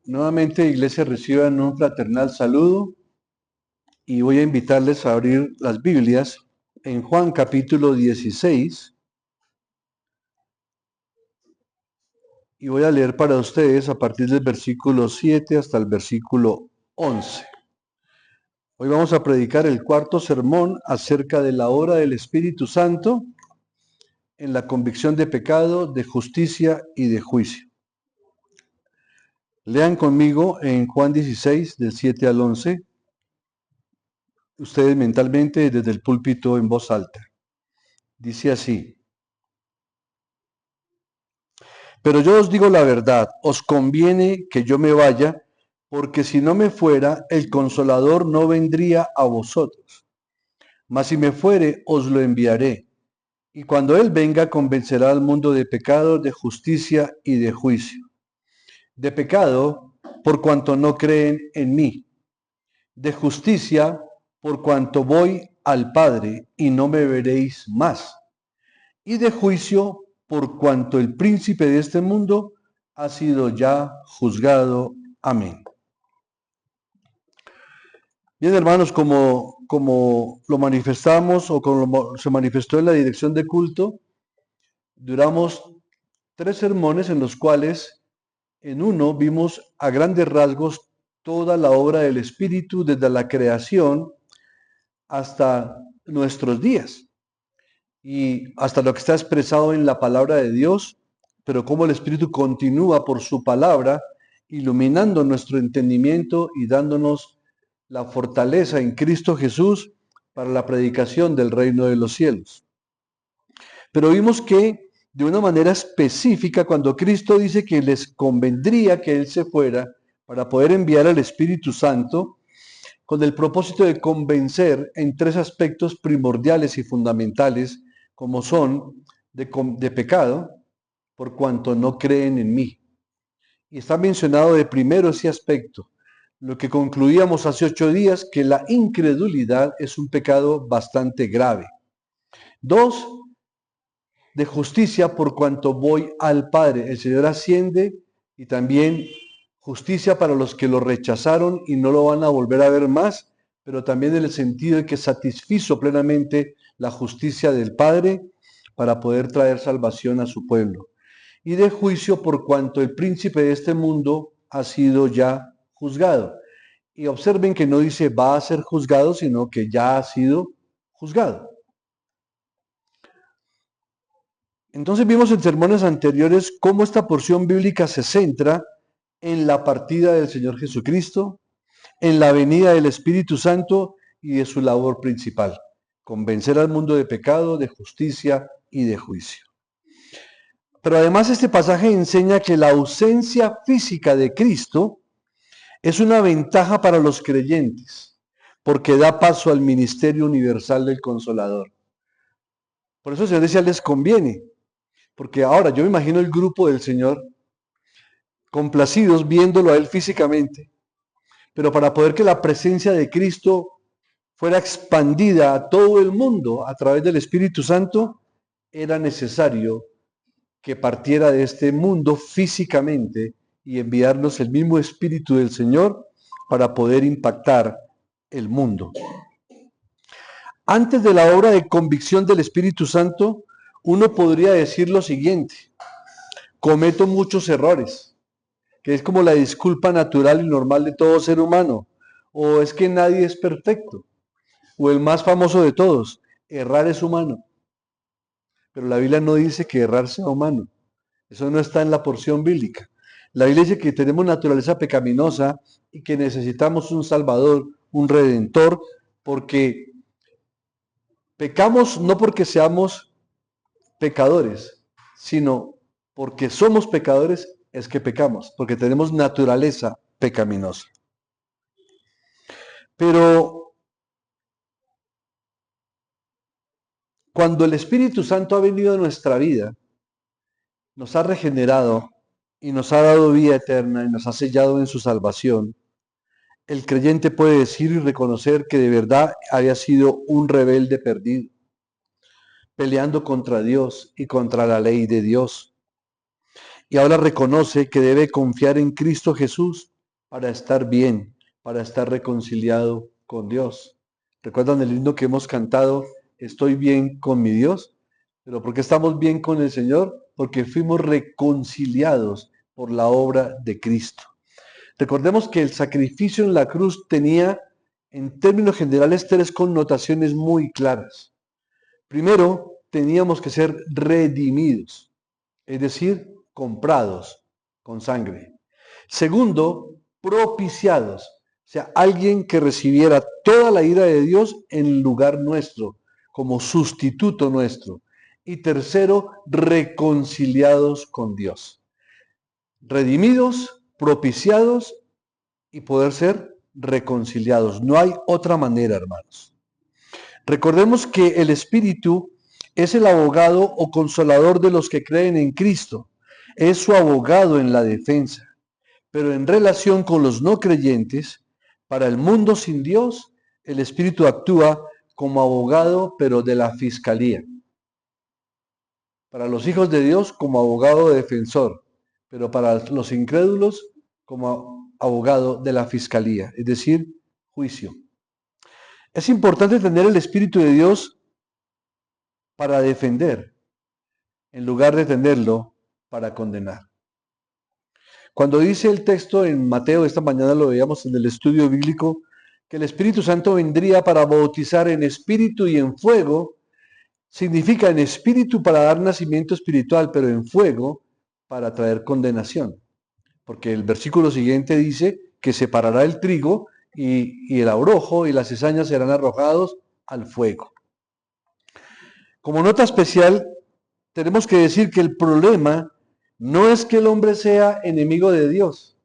Nuevamente, iglesia, reciban un fraternal saludo y voy a invitarles a abrir las Biblias en Juan capítulo 16 y voy a leer para ustedes a partir del versículo 7 hasta el versículo 11. Hoy vamos a predicar el cuarto sermón acerca de la obra del Espíritu Santo en la convicción de pecado, de justicia y de juicio. Lean conmigo en Juan 16, del 7 al 11, ustedes mentalmente desde el púlpito en voz alta. Dice así: pero yo os digo la verdad, os conviene que yo me vaya, porque si no me fuera, el Consolador no vendría a vosotros. Mas si me fuere, os lo enviaré. Y cuando Él venga, convencerá al mundo de pecado, de justicia y de juicio. De pecado, por cuanto no creen en mí. De justicia, por cuanto voy al Padre y no me veréis más. Y de juicio, por cuanto el príncipe de este mundo ha sido ya juzgado. Amén. Bien, hermanos, como lo manifestamos o como se manifestó en la dirección de culto, duramos 3 sermones en los cuales en uno vimos a grandes rasgos toda la obra del Espíritu desde la creación hasta nuestros días y hasta lo que está expresado en la palabra de Dios, pero cómo el Espíritu continúa por su palabra iluminando nuestro entendimiento y dándonos la fortaleza en Cristo Jesús para la predicación del reino de los cielos. Pero vimos que de una manera específica, cuando Cristo dice que les convendría que Él se fuera para poder enviar al Espíritu Santo, con el propósito de convencer en 3 aspectos primordiales y fundamentales, como son de pecado, por cuanto no creen en mí. Y está mencionado de primero ese aspecto, lo que concluíamos hace 8 días, que la incredulidad es un pecado bastante grave. 2, de justicia, por cuanto voy al Padre. El Señor asciende, y también justicia para los que lo rechazaron y no lo van a volver a ver más, pero también en el sentido de que satisfizo plenamente la justicia del Padre para poder traer salvación a su pueblo. Y de juicio, por cuanto el príncipe de este mundo ha sido ya juzgado. Y observen que no dice va a ser juzgado, sino que ya ha sido juzgado. Entonces vimos en sermones anteriores cómo esta porción bíblica se centra en la partida del Señor Jesucristo, en la venida del Espíritu Santo y de su labor principal: convencer al mundo de pecado, de justicia y de juicio. Pero además este pasaje enseña que la ausencia física de Cristo es una ventaja para los creyentes, porque da paso al ministerio universal del Consolador. Por eso el Señor decía, les conviene, porque ahora yo me imagino el grupo del Señor complacidos viéndolo a Él físicamente, pero para poder que la presencia de Cristo fuera expandida a todo el mundo a través del Espíritu Santo, era necesario que partiera de este mundo físicamente y enviarnos el mismo Espíritu del Señor para poder impactar el mundo. Antes de la obra de convicción del Espíritu Santo, uno podría decir lo siguiente: cometo muchos errores, que es como la disculpa natural y normal de todo ser humano, o es que nadie es perfecto, o el más famoso de todos, errar es humano. Pero la Biblia no dice que errar sea humano, eso no está en la porción bíblica. La Biblia dice que tenemos naturaleza pecaminosa y que necesitamos un Salvador, un Redentor, porque pecamos no porque seamos pecadores, sino porque somos pecadores es que pecamos, porque tenemos naturaleza pecaminosa. Pero cuando el Espíritu Santo ha venido a nuestra vida, nos ha regenerado y nos ha dado vida eterna y nos ha sellado en su salvación, el creyente puede decir y reconocer que de verdad había sido un rebelde perdido, peleando contra Dios y contra la ley de Dios. Y ahora reconoce que debe confiar en Cristo Jesús para estar bien, para estar reconciliado con Dios. ¿Recuerdan el himno que hemos cantado? Estoy bien con mi Dios. ¿Pero por qué estamos bien con el Señor? Porque fuimos reconciliados por la obra de Cristo. Recordemos que el sacrificio en la cruz tenía, en términos generales, tres connotaciones muy claras. Primero, teníamos que ser redimidos, es decir, comprados con sangre. Segundo, propiciados, o sea, alguien que recibiera toda la ira de Dios en lugar nuestro, como sustituto nuestro. Y tercero, reconciliados con Dios. Redimidos, propiciados y poder ser reconciliados. No hay otra manera, hermanos. Recordemos que el Espíritu es el abogado o consolador de los que creen en Cristo. Es su abogado en la defensa. Pero en relación con los no creyentes, para el mundo sin Dios, el Espíritu actúa como abogado, pero de la fiscalía. Para los hijos de Dios, como abogado defensor, pero para los incrédulos, como abogado de la fiscalía, es decir, juicio. Es importante tener el Espíritu de Dios para defender, en lugar de tenerlo para condenar. Cuando dice el texto en Mateo, esta mañana lo veíamos en el estudio bíblico, que el Espíritu Santo vendría para bautizar en espíritu y en fuego, significa en espíritu para dar nacimiento espiritual, pero en fuego para traer condenación. Porque el versículo siguiente dice que separará el trigo y el abrojo y las cizañas serán arrojados al fuego. Como nota especial, tenemos que decir que el problema no es que el hombre sea enemigo de Dios.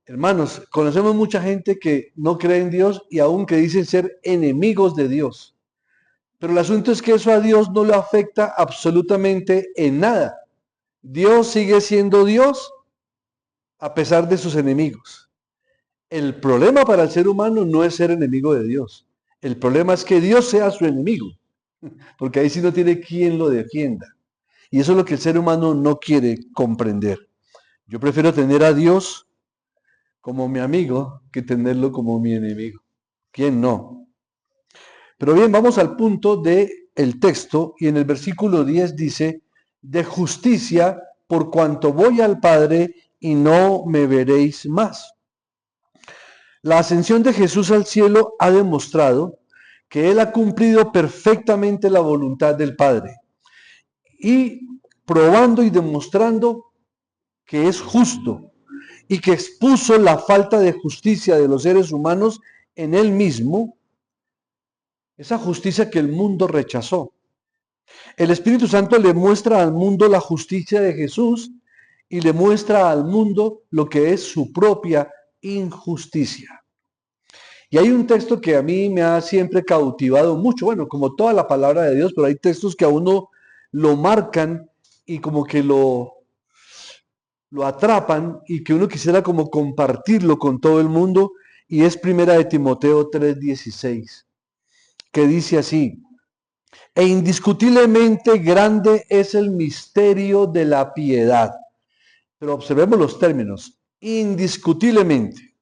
Hermanos, conocemos mucha gente que no cree en Dios y aún que dicen ser enemigos de Dios. Pero el asunto es que eso a Dios no le afecta absolutamente en nada. Dios sigue siendo Dios a pesar de sus enemigos. El problema para el ser humano no es ser enemigo de Dios. El problema es que Dios sea su enemigo, porque ahí sí no tiene quien lo defienda. Y eso es lo que el ser humano no quiere comprender. Yo prefiero tener a Dios como mi amigo que tenerlo como mi enemigo. ¿Quién no? Pero bien, vamos al punto del texto y en el versículo 10 dice, de justicia por cuanto voy al Padre y no me veréis más. La ascensión de Jesús al cielo ha demostrado que Él ha cumplido perfectamente la voluntad del Padre y probando y demostrando que es justo y que expuso la falta de justicia de los seres humanos en Él mismo, esa justicia que el mundo rechazó. El Espíritu Santo le muestra al mundo la justicia de Jesús y le muestra al mundo lo que es su propia injusticia. Y hay un texto que a mí me ha siempre cautivado mucho, bueno, como toda la palabra de Dios, pero hay textos que a uno lo marcan y como que lo atrapan y que uno quisiera como compartirlo con todo el mundo, y es Primera de Timoteo 3:16, que dice así, e indiscutiblemente grande es el misterio de la piedad. Pero observemos los términos, indiscutiblemente,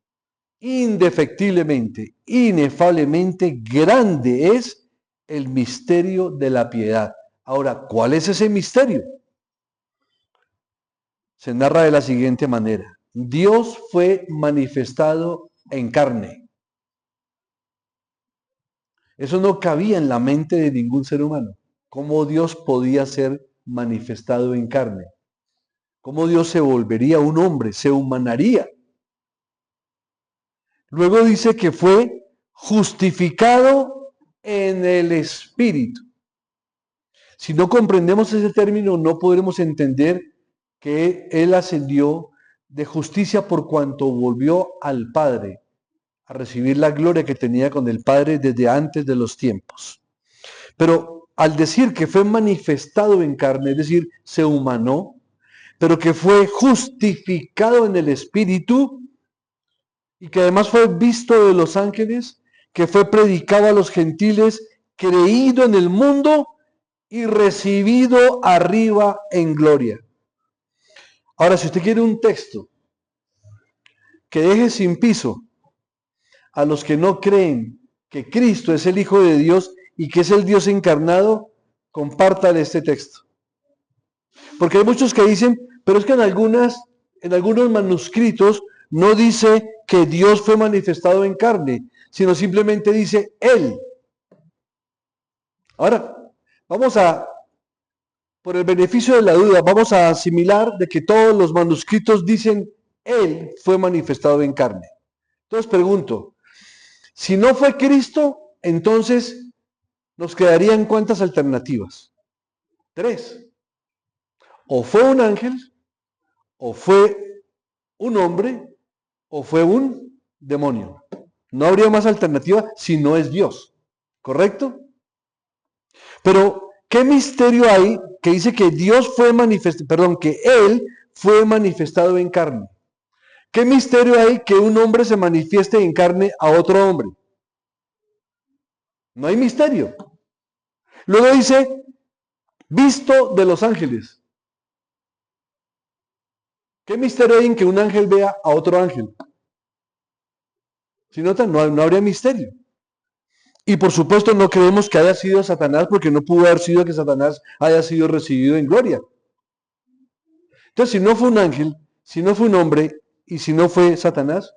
indefectiblemente, inefablemente grande es el misterio de la piedad. Ahora, ¿cuál es ese misterio? Se narra de la siguiente manera. Dios fue manifestado en carne. Eso no cabía en la mente de ningún ser humano. ¿Cómo Dios podía ser manifestado en carne? ¿Cómo Dios se volvería un hombre? Se humanaría. Luego dice que fue justificado en el Espíritu. Si no comprendemos ese término, no podremos entender que Él ascendió de justicia por cuanto volvió al Padre a recibir la gloria que tenía con el Padre desde antes de los tiempos. Pero al decir que fue manifestado en carne, es decir, se humanó, pero que fue justificado en el Espíritu y que además fue visto de los ángeles, que fue predicado a los gentiles, creído en el mundo y recibido arriba en gloria. Ahora, si usted quiere un texto que deje sin piso a los que no creen que Cristo es el Hijo de Dios y que es el Dios encarnado, compártale este texto. Porque hay muchos que dicen, pero es que en algunos manuscritos no dice que Dios fue manifestado en carne, sino simplemente dice Él. Ahora, por el beneficio de la duda, vamos a asimilar de que todos los manuscritos dicen Él fue manifestado en carne. Entonces pregunto, si no fue Cristo, entonces nos quedarían ¿cuántas alternativas? 3. O fue un ángel, o fue un hombre, o fue un demonio. No habría más alternativa si no es Dios, ¿correcto? Pero, ¿qué misterio hay que dice que Dios fue manifestado, que Él fue manifestado en carne? ¿Qué misterio hay que un hombre se manifieste en carne a otro hombre? No hay misterio. Luego dice, visto de los ángeles. ¿Qué misterio hay en que un ángel vea a otro ángel? Si notan, no habría misterio. Y por supuesto no creemos que haya sido Satanás, porque no pudo haber sido que Satanás haya sido recibido en gloria. Entonces, si no fue un ángel, si no fue un hombre y si no fue Satanás,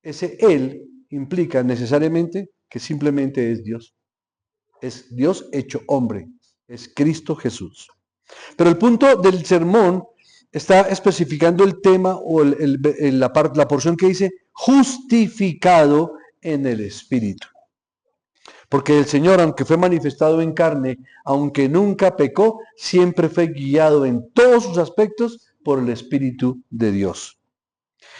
ese Él implica necesariamente que simplemente es Dios. Es Dios hecho hombre. Es Cristo Jesús. Pero el punto del sermón está especificando el tema o la porción que dice justificado en el Espíritu. Porque el Señor, aunque fue manifestado en carne, aunque nunca pecó, siempre fue guiado en todos sus aspectos por el Espíritu de Dios.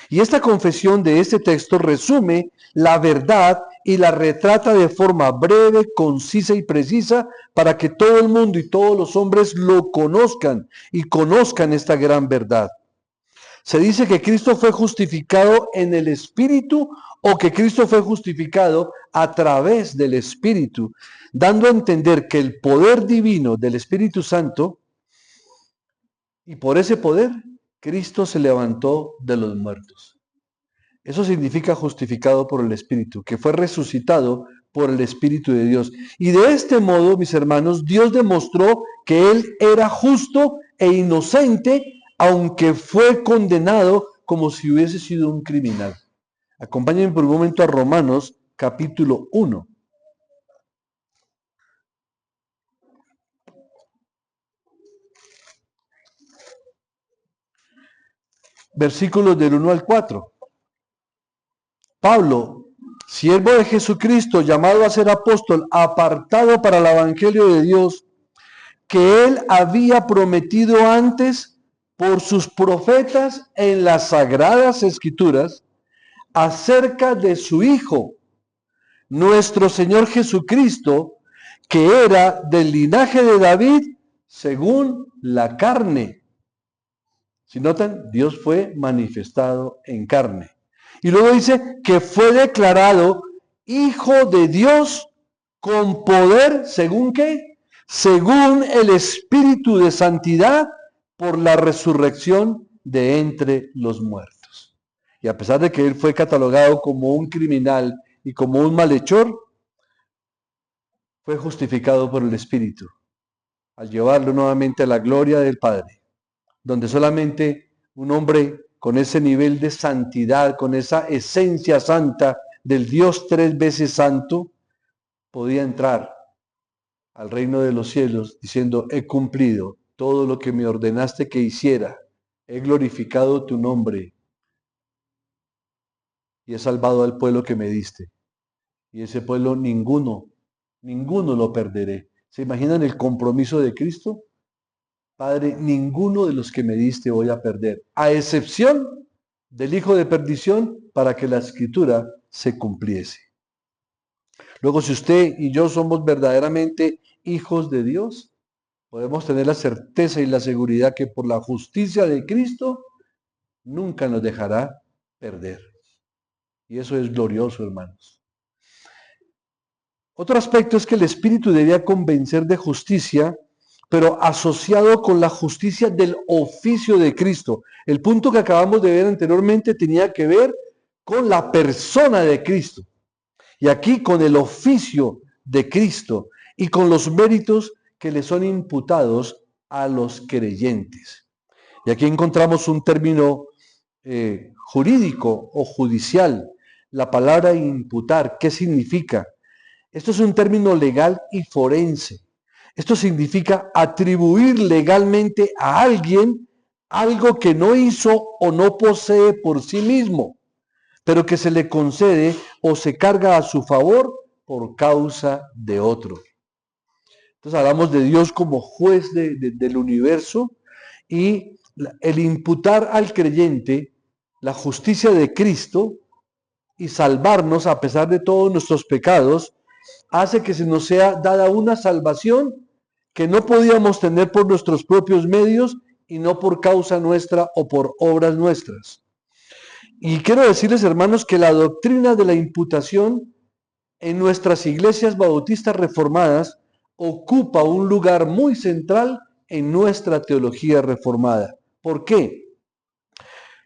Y esta confesión de este texto resume la verdad y la retrata de forma breve, concisa y precisa para que todo el mundo y todos los hombres lo conozcan y conozcan esta gran verdad. Se dice que Cristo fue justificado en el Espíritu o que Cristo fue justificado a través del Espíritu, dando a entender que el poder divino del Espíritu Santo, y por ese poder, Cristo se levantó de los muertos. Eso significa justificado por el Espíritu, que fue resucitado por el Espíritu de Dios. Y de este modo, mis hermanos, Dios demostró que Él era justo e inocente, aunque fue condenado como si hubiese sido un criminal. Acompáñenme por un momento a Romanos capítulo 1. Versículos del 1 al 4. Pablo, siervo de Jesucristo, llamado a ser apóstol, apartado para el evangelio de Dios, que él había prometido antes por sus profetas en las sagradas escrituras, acerca de su Hijo, nuestro Señor Jesucristo, que era del linaje de David según la carne. Si notan, Dios fue manifestado en carne. Y luego dice que fue declarado Hijo de Dios con poder, ¿según qué? Según el Espíritu de santidad por la resurrección de entre los muertos. Y a pesar de que él fue catalogado como un criminal y como un malhechor, fue justificado por el Espíritu al llevarlo nuevamente a la gloria del Padre, donde solamente un hombre con ese nivel de santidad, con esa esencia santa del Dios 3 veces santo, podía entrar al reino de los cielos diciendo, he cumplido todo lo que me ordenaste que hiciera, he glorificado tu nombre y he salvado al pueblo que me diste. Y ese pueblo ninguno lo perderé. ¿Se imaginan el compromiso de Cristo? Padre, ninguno de los que me diste voy a perder, a excepción del hijo de perdición, para que la escritura se cumpliese. Luego, si usted y yo somos verdaderamente hijos de Dios, podemos tener la certeza y la seguridad que por la justicia de Cristo nunca nos dejará perder. Y eso es glorioso, hermanos. Otro aspecto es que el Espíritu debía convencer de justicia pero asociado con la justicia del oficio de Cristo. El punto que acabamos de ver anteriormente tenía que ver con la persona de Cristo. Y aquí con el oficio de Cristo y con los méritos que le son imputados a los creyentes. Y aquí encontramos un término jurídico o judicial, la palabra imputar. ¿Qué significa? Esto es un término legal y forense. Esto significa atribuir legalmente a alguien algo que no hizo o no posee por sí mismo, pero que se le concede o se carga a su favor por causa de otro. Entonces hablamos de Dios como juez del universo, y el imputar al creyente la justicia de Cristo y salvarnos a pesar de todos nuestros pecados hace que se nos sea dada una salvación que no podíamos tener por nuestros propios medios y no por causa nuestra o por obras nuestras. Y quiero decirles, hermanos, que la doctrina de la imputación en nuestras iglesias bautistas reformadas ocupa un lugar muy central en nuestra teología reformada. ¿Por qué?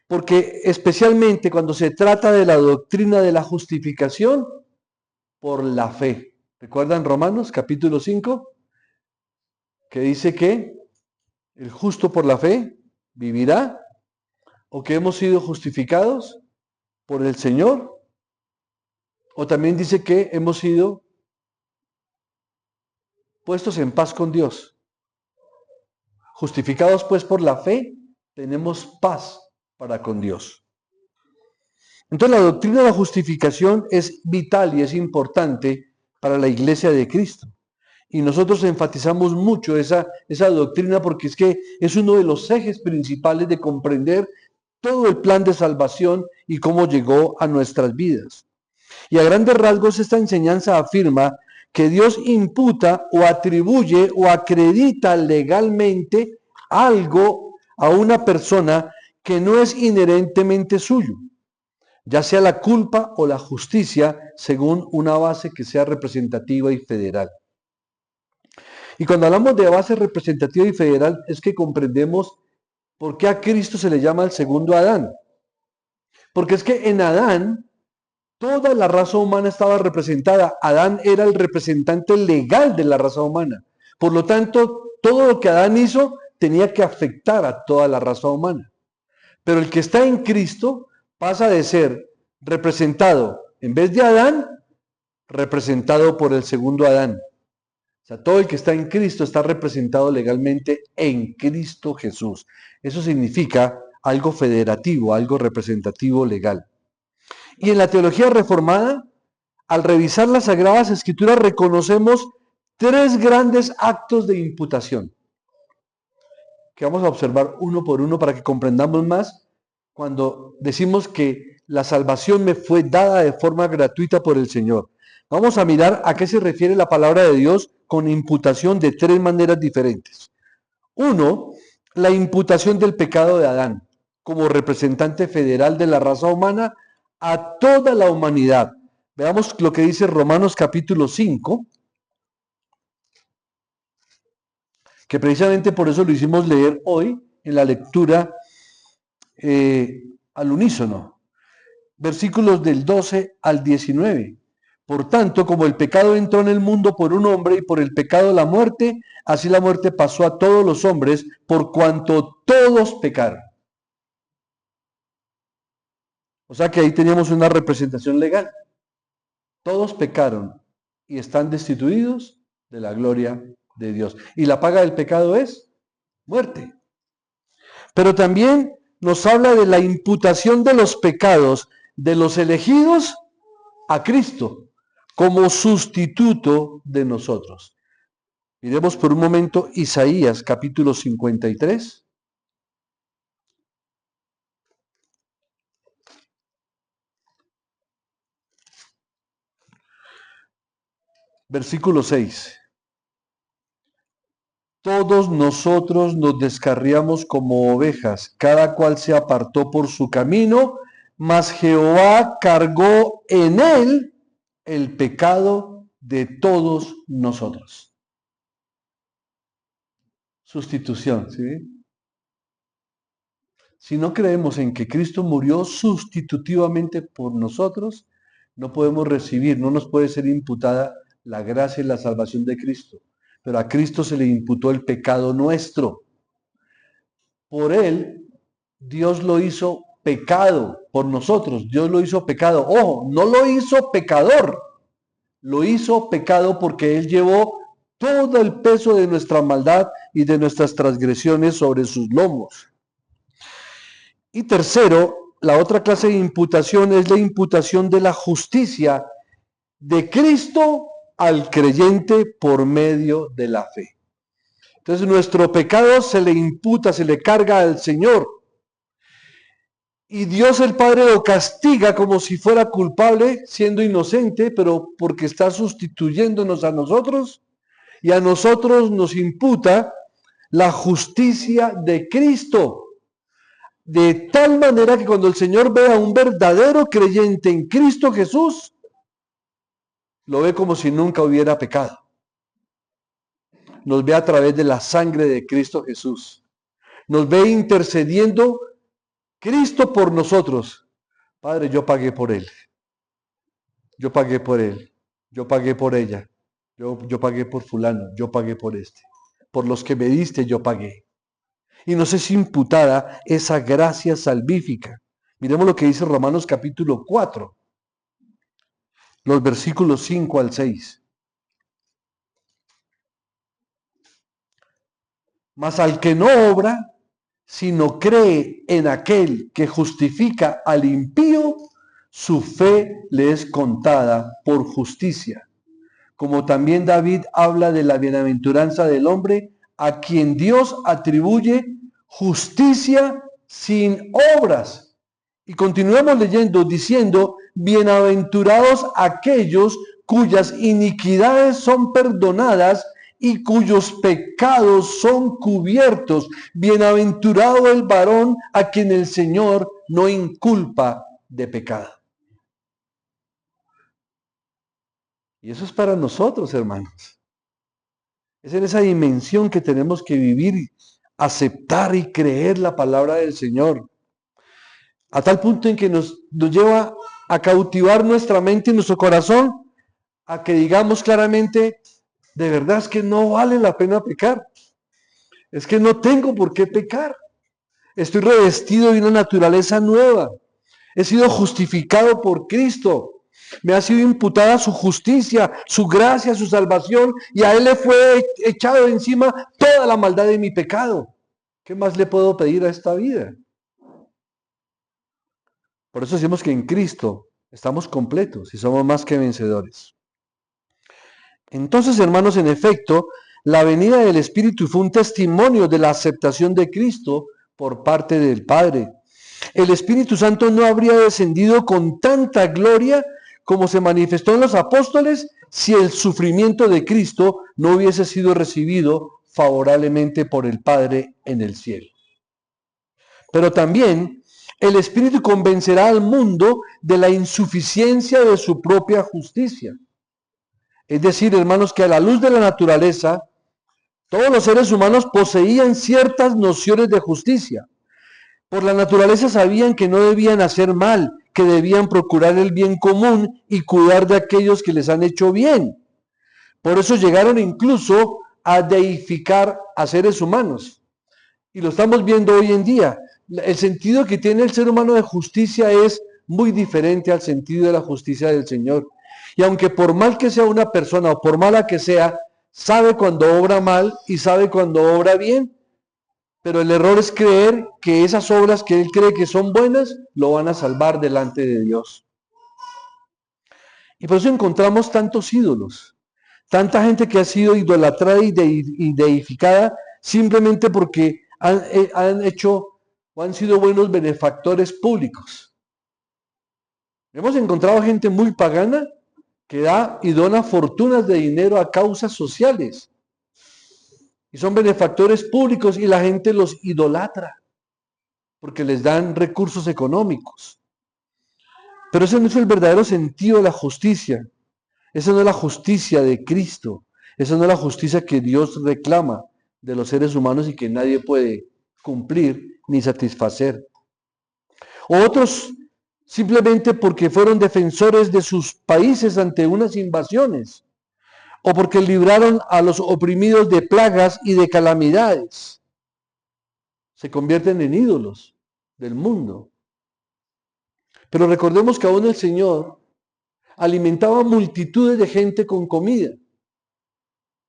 Porque especialmente cuando se trata de la doctrina de la justificación por la fe. ¿Recuerdan Romanos capítulo 5? Que dice que el justo por la fe vivirá, o que hemos sido justificados por el Señor, o también dice que hemos sido puestos en paz con Dios. Justificados pues por la fe, tenemos paz para con Dios. Entonces la doctrina de la justificación es vital y es importante para la iglesia de Cristo. Y nosotros enfatizamos mucho esa doctrina porque es que es uno de los ejes principales de comprender todo el plan de salvación y cómo llegó a nuestras vidas. Y a grandes rasgos esta enseñanza afirma que Dios imputa o atribuye o acredita legalmente algo a una persona que no es inherentemente suyo, ya sea la culpa o la justicia, según una base que sea representativa y federal. Y cuando hablamos de base representativa y federal es que comprendemos por qué a Cristo se le llama el segundo Adán. Porque es que en Adán toda la raza humana estaba representada. Adán era el representante legal de la raza humana. Por lo tanto, todo lo que Adán hizo tenía que afectar a toda la raza humana. Pero el que está en Cristo pasa de ser representado, en vez de Adán, representado por el segundo Adán. O sea, todo el que está en Cristo está representado legalmente en Cristo Jesús. Eso significa algo federativo, algo representativo legal. Y en la teología reformada, al revisar las Sagradas Escrituras, reconocemos tres grandes actos de imputación, que vamos a observar uno por uno para que comprendamos más cuando decimos que la salvación me fue dada de forma gratuita por el Señor. Vamos a mirar a qué se refiere la palabra de Dios con imputación de tres maneras diferentes. Uno, la imputación del pecado de Adán como representante federal de la raza humana a toda la humanidad. Veamos lo que dice Romanos capítulo 5, que precisamente por eso lo hicimos leer hoy en la lectura al unísono. Versículos del 12 al 19. Por tanto, como el pecado entró en el mundo por un hombre y por el pecado la muerte, así la muerte pasó a todos los hombres por cuanto todos pecaron. O sea que ahí teníamos una representación legal. Todos pecaron y están destituidos de la gloria de Dios. Y la paga del pecado es muerte. Pero también nos habla de la imputación de los pecados de los elegidos a Cristo como sustituto de nosotros. Miremos por un momento Isaías capítulo 53. Versículo 6. Todos nosotros nos descarriamos como ovejas, cada cual se apartó por su camino, mas Jehová cargó en él el pecado de todos nosotros. sustitución, ¿sí? Si no creemos en que Cristo murió sustitutivamente por nosotros, no podemos recibir, no nos puede ser imputada la gracia y la salvación de Cristo. Pero a Cristo se le imputó el pecado nuestro. Por él, Dios lo hizo pecado por nosotros. Dios lo hizo pecado. Ojo, no lo hizo pecador. Lo hizo pecado porque él llevó todo el peso de nuestra maldad y de nuestras transgresiones sobre sus lomos. Y tercero, la otra clase de imputación es la imputación de la justicia de Cristo al creyente por medio de la fe. Entonces nuestro pecado se le imputa, se le carga al Señor. Y Dios el Padre lo castiga como si fuera culpable, siendo inocente, pero porque está sustituyéndonos a nosotros, y a nosotros nos imputa la justicia de Cristo. De tal manera que cuando el Señor ve a un verdadero creyente en Cristo Jesús, lo ve como si nunca hubiera pecado. Nos ve a través de la sangre de Cristo Jesús. Nos ve intercediendo Cristo por nosotros. Padre, yo pagué por él. Yo pagué por él. Yo pagué por ella. Yo pagué por fulano. Yo pagué por este. Por los que me diste, yo pagué. Y nos es imputada esa gracia salvífica. Miremos lo que dice Romanos capítulo 4, los versículos 5 al 6. Mas al que no obra, sino cree en aquel que justifica al impío, su fe le es contada por justicia. Como también David habla de la bienaventuranza del hombre a quien Dios atribuye justicia sin obras. Y continuamos leyendo diciendo, bienaventurados aquellos cuyas iniquidades son perdonadas y cuyos pecados son cubiertos. Bienaventurado el varón a quien el Señor no inculpa de pecado. Y eso es para nosotros, hermanos. Es en esa dimensión que tenemos que vivir, aceptar y creer la palabra del Señor. A tal punto en que nos lleva a cautivar nuestra mente y nuestro corazón, a que digamos claramente, de verdad es que no vale la pena pecar. Es que no tengo por qué pecar. Estoy revestido de una naturaleza nueva. He sido justificado por Cristo. Me ha sido imputada su justicia, su gracia, su salvación, y a Él le fue echado encima toda la maldad de mi pecado. ¿Qué más le puedo pedir a esta vida? Por eso decimos que en Cristo estamos completos y somos más que vencedores. Entonces, hermanos, en efecto, la venida del Espíritu fue un testimonio de la aceptación de Cristo por parte del Padre. El Espíritu Santo no habría descendido con tanta gloria como se manifestó en los apóstoles si el sufrimiento de Cristo no hubiese sido recibido favorablemente por el Padre en el cielo. Pero también el Espíritu convencerá al mundo de la insuficiencia de su propia justicia. Es decir, hermanos, que a la luz de la naturaleza, todos los seres humanos poseían ciertas nociones de justicia. Por la naturaleza sabían que no debían hacer mal, que debían procurar el bien común y cuidar de aquellos que les han hecho bien. Por eso llegaron incluso a deificar a seres humanos. Y lo estamos viendo hoy en día. El sentido que tiene el ser humano de justicia es muy diferente al sentido de la justicia del Señor. Y aunque por mal que sea una persona o por mala que sea, sabe cuando obra mal y sabe cuando obra bien. Pero el error es creer que esas obras que él cree que son buenas, lo van a salvar delante de Dios. Y por eso encontramos tantos ídolos, tanta gente que ha sido idolatrada y deificada simplemente porque han hecho o han sido buenos benefactores públicos. Hemos encontrado gente muy pagana que da y dona fortunas de dinero a causas sociales. Y son benefactores públicos y la gente los idolatra porque les dan recursos económicos. Pero ese no es el verdadero sentido de la justicia. Esa no es la justicia de Cristo. Esa no es la justicia que Dios reclama. de los seres humanos y que nadie puede cumplir ni satisfacer. Otros simplemente porque fueron defensores de sus países ante unas invasiones, o porque libraron a los oprimidos de plagas y de calamidades. Se convierten en ídolos del mundo. Pero recordemos que aún el Señor alimentaba multitudes de gente con comida.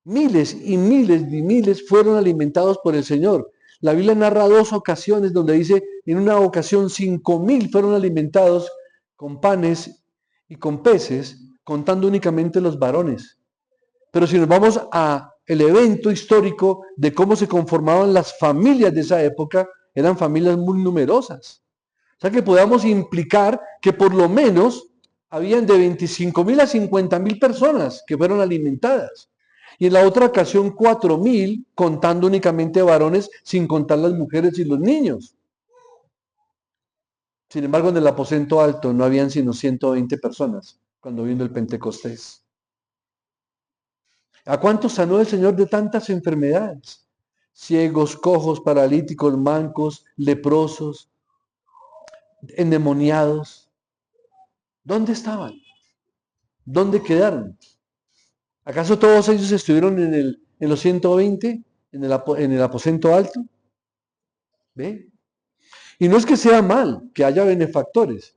Miles y miles y miles fueron alimentados por el Señor. La Biblia narra 2 ocasiones donde dice, en una ocasión 5,000 fueron alimentados con panes y con peces, contando únicamente los varones. Pero si nos vamos a el evento histórico de cómo se conformaban las familias de esa época, eran familias muy numerosas. O sea que podamos implicar que por lo menos habían de 25,000 a 50,000 personas que fueron alimentadas. Y en la otra ocasión 4,000, contando únicamente varones, sin contar las mujeres y los niños. Sin embargo, en el aposento alto no habían sino 120 personas cuando vino el Pentecostés. ¿A cuántos sanó el Señor de tantas enfermedades? Ciegos, cojos, paralíticos, mancos, leprosos, endemoniados. ¿Dónde estaban? ¿Dónde quedaron? ¿Acaso todos ellos estuvieron en los 120, en el aposento alto? ¿Ve? Y no es que sea mal que haya benefactores,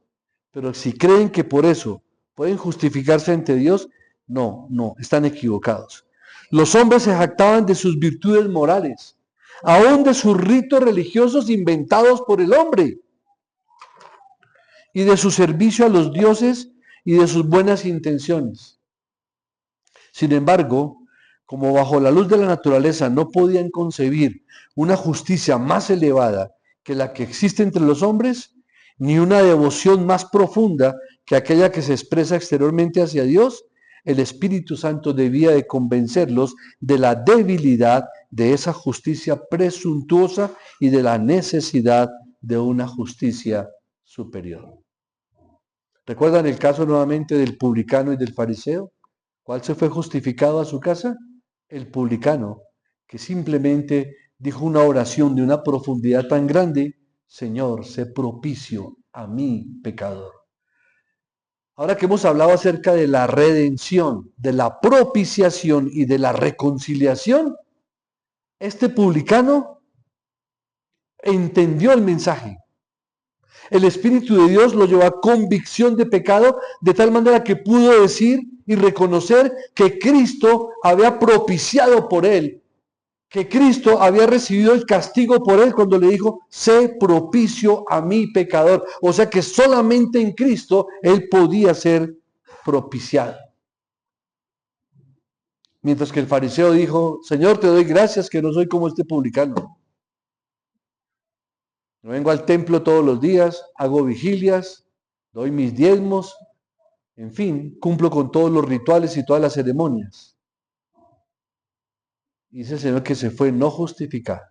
pero si creen que por eso pueden justificarse ante Dios, no, están equivocados. Los hombres se jactaban de sus virtudes morales, aún de sus ritos religiosos inventados por el hombre, y de su servicio a los dioses y de sus buenas intenciones. Sin embargo, como bajo la luz de la naturaleza no podían concebir una justicia más elevada que la que existe entre los hombres, ni una devoción más profunda que aquella que se expresa exteriormente hacia Dios, el Espíritu Santo debía de convencerlos de la debilidad de esa justicia presuntuosa y de la necesidad de una justicia superior. ¿Recuerdan el caso nuevamente del publicano y del fariseo? ¿Cuál se fue justificado a su casa? El publicano, que simplemente dijo una oración de una profundidad tan grande: Señor, sé propicio a mí, pecador. Ahora que hemos hablado acerca de la redención, de la propiciación y de la reconciliación, este publicano entendió el mensaje. El Espíritu de Dios lo llevó a convicción de pecado, de tal manera que pudo decir y reconocer que Cristo había propiciado por él, que Cristo había recibido el castigo por él cuando le dijo: sé propicio a mí, pecador. O sea que solamente en Cristo él podía ser propiciado. Mientras que el fariseo dijo: Señor, te doy gracias que no soy como este publicano. No vengo al templo todos los días, hago vigilias, doy mis diezmos, en fin, cumplo con todos los rituales y todas las ceremonias. Y dice el Señor que se fue no justificado,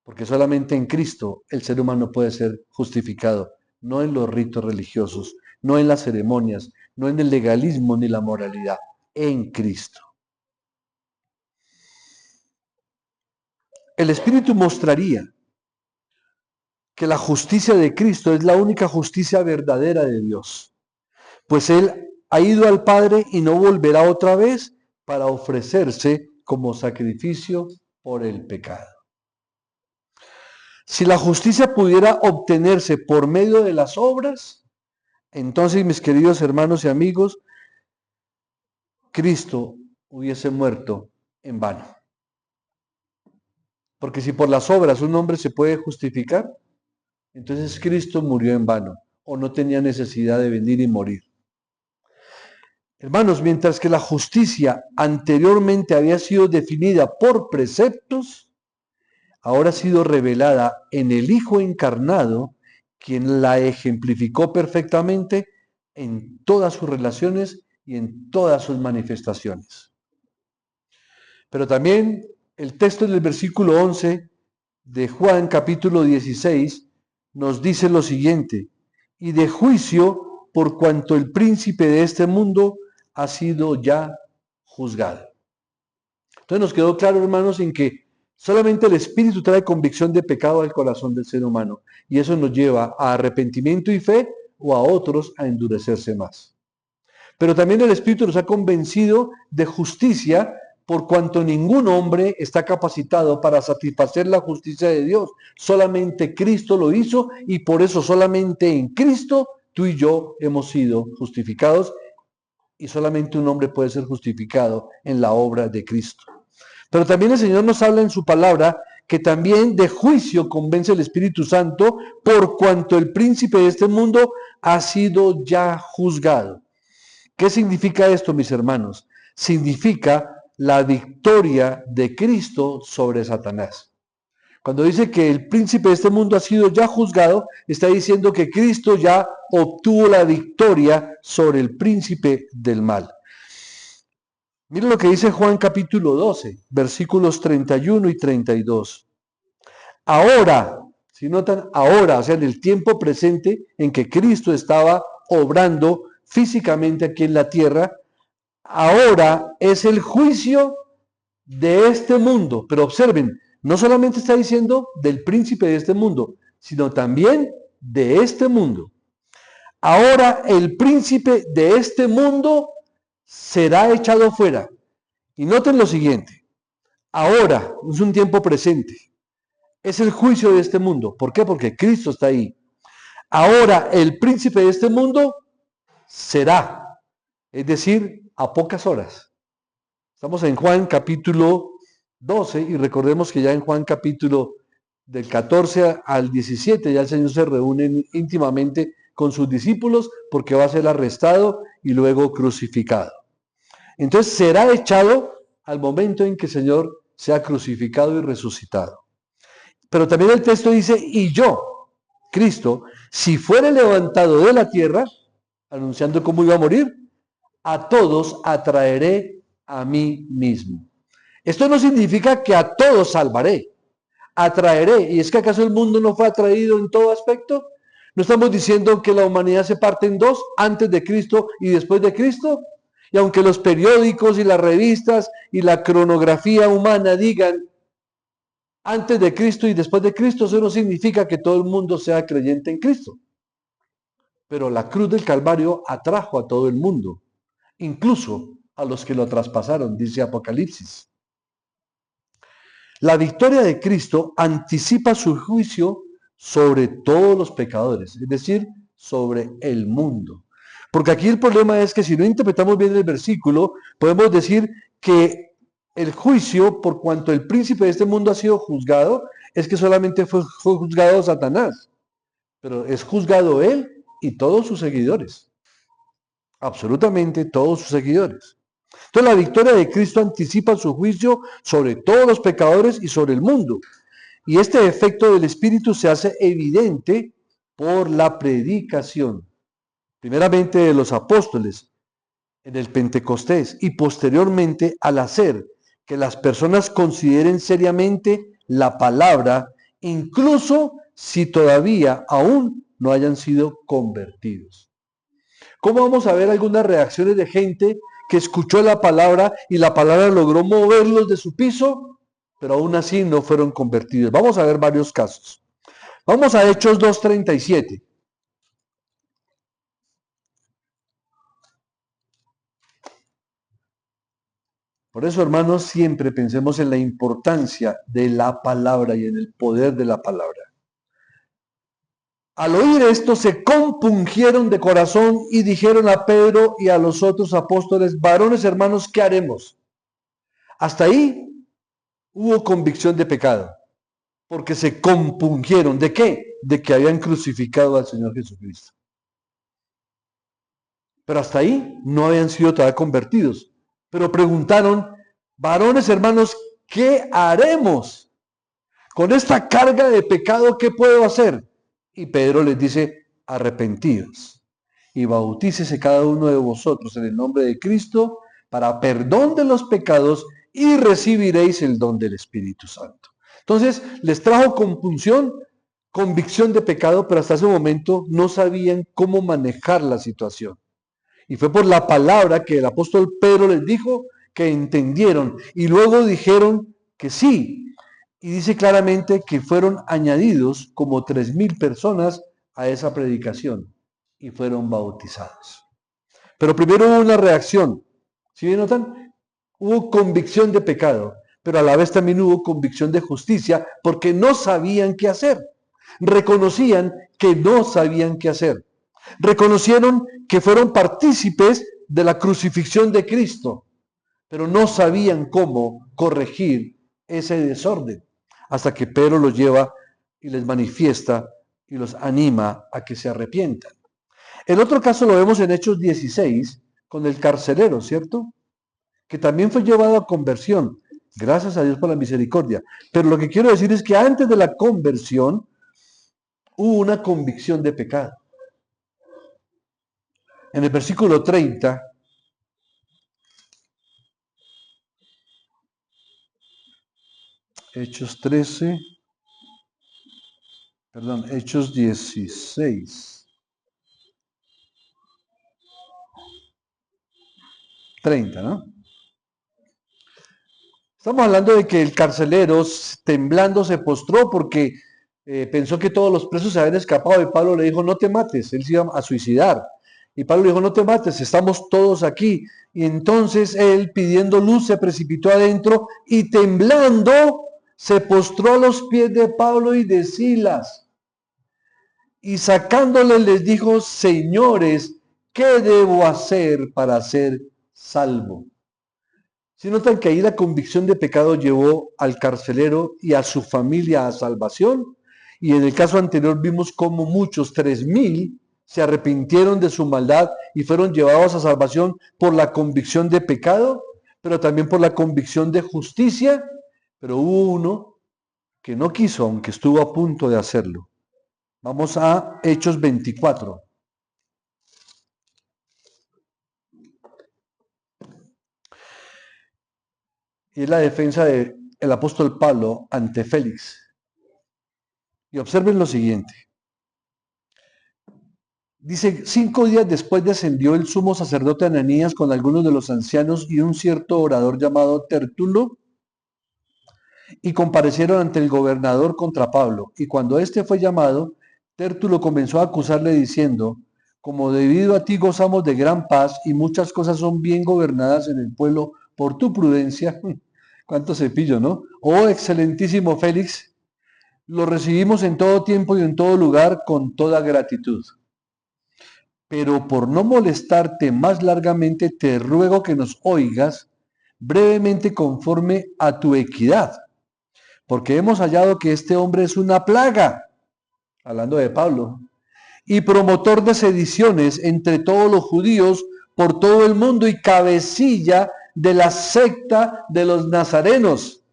porque solamente en Cristo el ser humano puede ser justificado, no en los ritos religiosos, no en las ceremonias, no en el legalismo ni la moralidad, en Cristo. El Espíritu mostraría que la justicia de Cristo es la única justicia verdadera de Dios, pues Él ha ido al Padre y no volverá otra vez para ofrecerse como sacrificio por el pecado. Si la justicia pudiera obtenerse por medio de las obras, entonces, mis queridos hermanos y amigos, Cristo hubiese muerto en vano. Porque si por las obras un hombre se puede justificar, entonces Cristo murió en vano o no tenía necesidad de venir y morir. Hermanos, mientras que la justicia anteriormente había sido definida por preceptos, ahora ha sido revelada en el Hijo encarnado, quien la ejemplificó perfectamente en todas sus relaciones y en todas sus manifestaciones. Pero también el texto del versículo 11 de Juan capítulo 16 nos dice lo siguiente: y de juicio por cuanto el príncipe de este mundo ha sido ya juzgado. Entonces nos quedó claro, hermanos, en que Solamente el Espíritu trae convicción de pecado al corazón del ser humano y eso nos lleva a arrepentimiento y fe o a otros a endurecerse más. Pero también el Espíritu nos ha convencido de justicia por cuanto ningún hombre está capacitado para satisfacer la justicia de Dios. Solamente Cristo lo hizo y por eso solamente en Cristo tú y yo hemos sido justificados y solamente un hombre puede ser justificado en la obra de Cristo. Pero también el Señor nos habla en su palabra que también de juicio convence el Espíritu Santo por cuanto el príncipe de este mundo ha sido ya juzgado. ¿Qué significa esto, mis hermanos? Significa la victoria de Cristo sobre Satanás. Cuando dice que el príncipe de este mundo ha sido ya juzgado, está diciendo que Cristo ya obtuvo la victoria sobre el príncipe del mal. Miren lo que dice Juan capítulo 12, versículos 31 y 32. Ahora, si notan, ahora, o sea, en el tiempo presente en que Cristo estaba obrando físicamente aquí en la tierra, ahora es el juicio de este mundo. Pero observen, no solamente está diciendo del príncipe de este mundo, sino también de este mundo. Ahora el príncipe de este mundo será echado fuera. Y noten lo siguiente, ahora es un tiempo presente, es el juicio de este mundo. ¿Por qué? Porque Cristo está ahí. Ahora el príncipe de este mundo será, es decir, a pocas horas. Estamos en Juan capítulo 12 y recordemos que ya en Juan capítulo del 14 al 17 ya el Señor se reúne íntimamente con sus discípulos porque va a ser arrestado y luego crucificado. Entonces será echado al momento en que el Señor sea crucificado y resucitado. Pero también el texto dice, y yo, Cristo, si fuere levantado de la tierra, anunciando cómo iba a morir, a todos atraeré a mí mismo. Esto no significa que a todos salvaré, atraeré. ¿Y es que acaso el mundo no fue atraído en todo aspecto? ¿No estamos diciendo que la humanidad se parte en dos, antes de Cristo y después de Cristo? Y aunque los periódicos y las revistas y la cronografía humana digan antes de Cristo y después de Cristo, eso no significa que todo el mundo sea creyente en Cristo. Pero la cruz del Calvario atrajo a todo el mundo, incluso a los que lo traspasaron, dice Apocalipsis. La victoria de Cristo anticipa su juicio sobre todos los pecadores, es decir, sobre el mundo. Porque aquí el problema es que si no interpretamos bien el versículo, podemos decir que el juicio, por cuanto el príncipe de este mundo ha sido juzgado, es que solamente fue juzgado Satanás, pero es juzgado él y todos sus seguidores. Absolutamente todos sus seguidores. Entonces la victoria de Cristo anticipa su juicio sobre todos los pecadores y sobre el mundo. Y este efecto del Espíritu se hace evidente por la predicación, primeramente de los apóstoles en el Pentecostés y posteriormente al hacer que las personas consideren seriamente la palabra, incluso si todavía aún no hayan sido convertidos. ¿Cómo vamos a ver algunas reacciones de gente que escuchó la palabra y la palabra logró moverlos de su piso, pero aún así no fueron convertidos? Vamos a ver varios casos. Vamos a Hechos 2:37. Por eso, hermanos, siempre pensemos en la importancia de la palabra y en el poder de la palabra. Al oír esto, se compungieron de corazón y dijeron a Pedro y a los otros apóstoles, varones hermanos, ¿qué haremos? Hasta ahí hubo convicción de pecado, porque se compungieron. ¿De qué? De que habían crucificado al Señor Jesucristo. Pero hasta ahí no habían sido todavía convertidos. Pero preguntaron, varones hermanos, ¿qué haremos? Con esta carga de pecado, ¿qué puedo hacer? Y Pedro les dice, arrepentidos y bautícese cada uno de vosotros en el nombre de Cristo para perdón de los pecados y recibiréis el don del Espíritu Santo. Entonces, les trajo compunción, convicción de pecado, pero hasta ese momento no sabían cómo manejar la situación. Y fue por la palabra que el apóstol Pedro les dijo que entendieron. Y luego dijeron que sí, Y dice claramente que fueron añadidos como 3.000 personas a esa predicación y fueron bautizados. Pero primero hubo una reacción. ¿Sí notan? Hubo convicción de pecado, pero a la vez también hubo convicción de justicia porque no sabían qué hacer. Reconocían que no sabían qué hacer. Reconocieron que fueron partícipes de la crucifixión de Cristo, pero no sabían cómo corregir ese desorden. Hasta que Pedro los lleva y les manifiesta y los anima a que se arrepientan. El otro caso lo vemos en Hechos 16 con el carcelero, ¿cierto? Que también fue llevado a conversión. Gracias a Dios por la misericordia. Pero lo que quiero decir es que antes de la conversión hubo una convicción de pecado. En el versículo 30, Hechos 13, perdón, Hechos 16, 30, ¿no? Estamos hablando de que el carcelero, temblando, se postró porque pensó que todos los presos se habían escapado y Pablo le dijo, no te mates, él se iba a suicidar. Y Pablo le dijo, no te mates, estamos todos aquí. Y entonces él, pidiendo luz, se precipitó adentro y temblando, se postró a los pies de Pablo y de Silas. Y sacándoles les dijo, señores, ¿qué debo hacer para ser salvo? Si notan que ahí la convicción de pecado llevó al carcelero y a su familia a salvación. Y en el caso anterior vimos cómo muchos, 3.000, se arrepintieron de su maldad y fueron llevados a salvación por la convicción de pecado, pero también por la convicción de justicia. Pero hubo uno que no quiso, aunque estuvo a punto de hacerlo. Vamos a Hechos 24. Y es la defensa del apóstol Pablo ante Félix. Y observen lo siguiente. Dice, 5 días después descendió el sumo sacerdote Ananías con algunos de los ancianos y un cierto orador llamado Tértulo, y comparecieron ante el gobernador contra Pablo. Y cuando éste fue llamado, Tértulo comenzó a acusarle diciendo, como debido a ti gozamos de gran paz y muchas cosas son bien gobernadas en el pueblo por tu prudencia. Cuánto cepillo, ¿no? Oh excelentísimo Félix, lo recibimos en todo tiempo y en todo lugar con toda gratitud. Pero por no molestarte más largamente, te ruego que nos oigas brevemente conforme a tu equidad, porque hemos hallado que este hombre es una plaga, hablando de Pablo, y promotor de sediciones entre todos los judíos por todo el mundo y cabecilla de la secta de los nazarenos.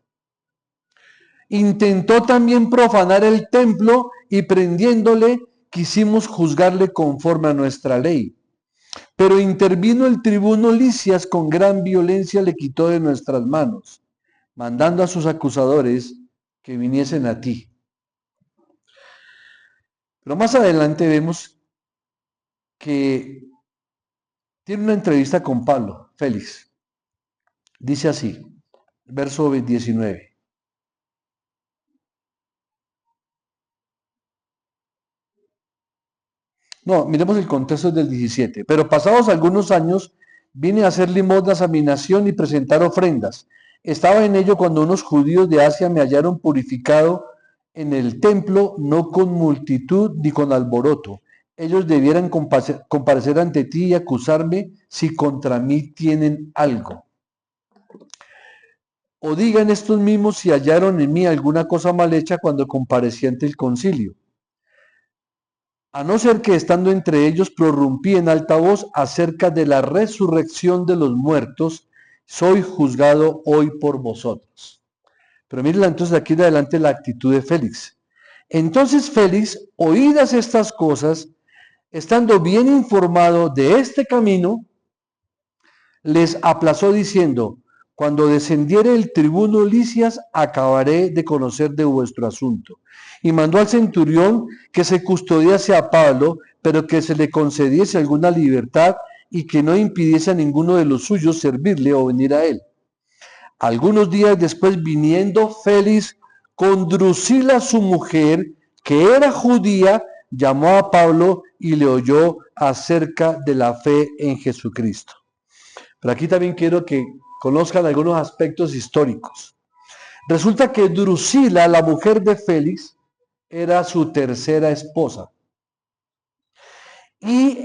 Intentó también profanar el templo y prendiéndole quisimos juzgarle conforme a nuestra ley. Pero intervino el tribuno Licias con gran violencia, le quitó de nuestras manos, mandando a sus acusadores que viniesen a ti. Pero más adelante vemos que tiene una entrevista con Pablo, Félix. Dice así, verso 19. No, miremos el contexto del 17. Pero pasados algunos años, vine a hacer limosnas a mi nación y presentar ofrendas. Estaba en ello cuando unos judíos de Asia me hallaron purificado en el templo, no con multitud ni con alboroto. Ellos debieran comparecer ante ti y acusarme si contra mí tienen algo. O digan estos mismos si hallaron en mí alguna cosa mal hecha cuando comparecí ante el concilio. A no ser que estando entre ellos prorrumpí en alta voz acerca de la resurrección de los muertos, soy juzgado hoy por vosotros. Pero miren entonces aquí de adelante la actitud de Félix. Entonces Félix, oídas estas cosas, estando bien informado de este camino, les aplazó diciendo, cuando descendiere el tribuno Licias, acabaré de conocer de vuestro asunto. Y mandó al centurión que se custodiase a Pablo, pero que se le concediese alguna libertad y que no impidiese a ninguno de los suyos servirle o venir a él. Algunos días después, viniendo Félix con Drusila su mujer, que era judía, llamó a Pablo y le oyó acerca de la fe en Jesucristo. Pero aquí también quiero que conozcan algunos aspectos históricos. Resulta que Drusila, la mujer de Félix, era su tercera esposa. Y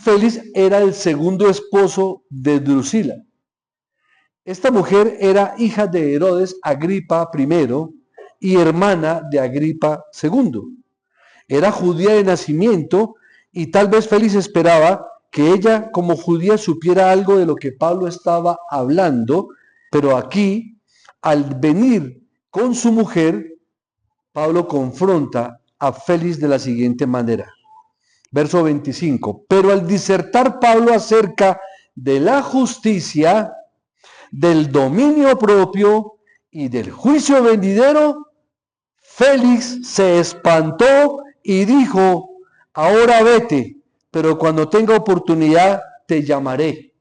Félix era el segundo esposo de Drusila. Esta mujer era hija de Herodes Agripa I y hermana de Agripa II. Era judía de nacimiento y tal vez Félix esperaba que ella como judía supiera algo de lo que Pablo estaba hablando, pero aquí, al venir con su mujer, Pablo confronta a Félix de la siguiente manera. Verso 25. Pero al disertar Pablo acerca de la justicia, del dominio propio y del juicio venidero, Félix se espantó y dijo: ahora vete, pero cuando tenga oportunidad te llamaré.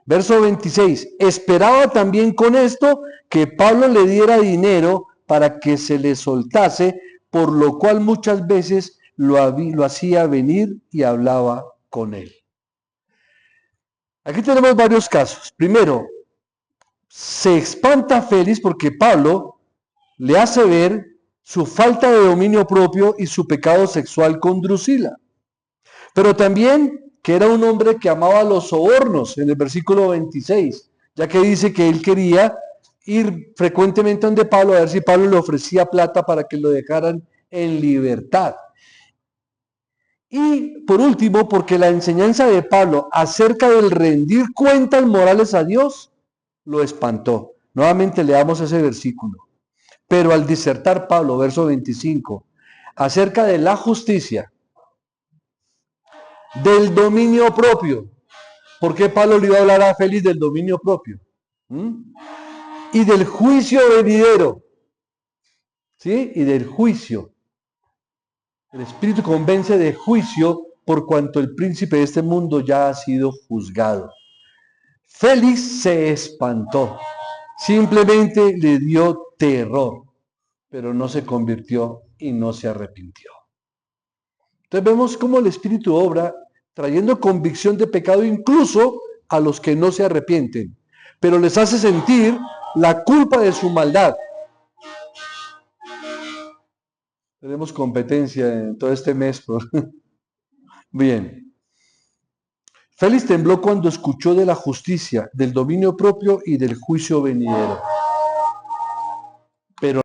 Verso 26. Esperaba también con esto que Pablo le diera dinero para que se le soltase, por lo cual muchas veces lo hacía venir y hablaba con él. Aquí tenemos varios casos. Primero, se espanta Félix porque Pablo le hace ver su falta de dominio propio y su pecado sexual con Drusila. Pero también que era un hombre que amaba los sobornos, en el versículo 26, ya que dice que él quería ir frecuentemente donde Pablo a ver si Pablo le ofrecía plata para que lo dejaran en libertad. Y por último, porque la enseñanza de Pablo acerca del rendir cuentas morales a Dios lo espantó. Nuevamente leamos ese versículo. Pero al disertar Pablo, verso 25, acerca de la justicia, del dominio propio. ¿Por qué Pablo le iba a hablar a Félix del dominio propio? Y del juicio venidero. ¿Sí? Y del juicio. El Espíritu convence de juicio por cuanto el príncipe de este mundo ya ha sido juzgado. Félix se espantó. Simplemente le dio terror, pero no se convirtió y no se arrepintió. Entonces vemos cómo el Espíritu obra trayendo convicción de pecado incluso a los que no se arrepienten, pero les hace sentir la culpa de su maldad. Tenemos competencia en todo este mes. Bien. Félix tembló cuando escuchó de la justicia, del dominio propio y del juicio venidero. Pero,